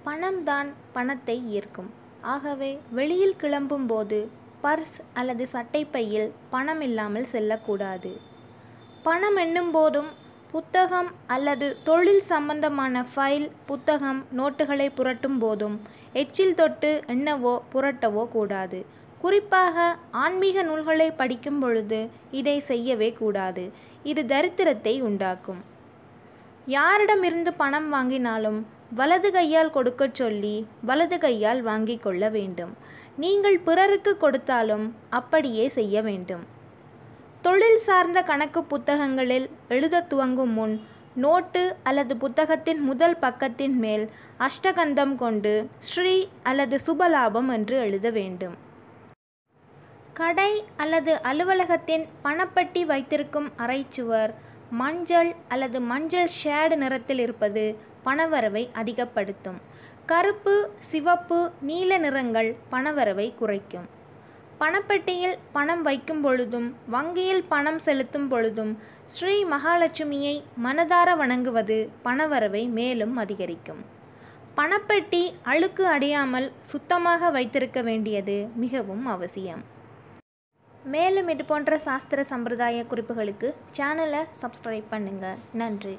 பணம்தான் பணத்தை ஈர்க்கும். ஆகவே வெளியில் கிளம்பும்போது பர்ஸ் அல்லது சட்டைப்பையில் பணம் இல்லாமல் செல்லக்கூடாது. பணம் எண்ணும் போதும் புத்தகம் அல்லது தொழில் சம்பந்தமான ஃபைல், புத்தகம், நோட்டுகளை புரட்டும் போதும் எச்சில் தொட்டு எண்ணவோ புரட்டவோ கூடாது. குறிப்பாக ஆன்மீக நூல்களை படிக்கும் பொழுது இதை செய்யவே கூடாது. இது தரித்திரத்தை உண்டாக்கும். யாரிடமிருந்து பணம் வாங்கினாலும் வலது கையால் கொடுக்கச் சொல்லி வலது கையால் வாங்கிக் கொள்ள வேண்டும். நீங்கள் பிறருக்கு கொடுத்தாலும் அப்படியே செய்ய வேண்டும். தொழில் சார்ந்த கணக்கு புத்தகங்களில் எழுத துவங்கும் முன் நோட்டு அல்லது புத்தகத்தின் முதல் பக்கத்தின் மேல் அஷ்டகந்தம் கொண்டு ஸ்ரீ அல்லது சுபலாபம் என்று எழுத வேண்டும். கடை அல்லது அலுவலகத்தின் பணப்பட்டி வைத்திருக்கும் அறைச்சுவர் மஞ்சள் அல்லது மஞ்சள் ஷேடு நிறத்தில் இருப்பது பணவரவை அதிகப்படுத்தும். கருப்பு, சிவப்பு, நீல நிறங்கள் பணவரவை குறைக்கும். பணப்பெட்டியில் பணம் வைக்கும் பொழுதும் வங்கியில் பணம் செலுத்தும் பொழுதும் ஸ்ரீ மகாலட்சுமியை மனதார வணங்குவது பணவரவை மேலும் அதிகரிக்கும். பணப்பெட்டி அழுக்கு அடையாமல் சுத்தமாக வைத்திருக்க வேண்டியது மிகவும் அவசியம். மேலும் இது போன்ற சாஸ்திர சம்பிரதாய குறிப்புகளுக்கு சேனலை சப்ஸ்கிரைப் பண்ணுங்கள். நன்றி.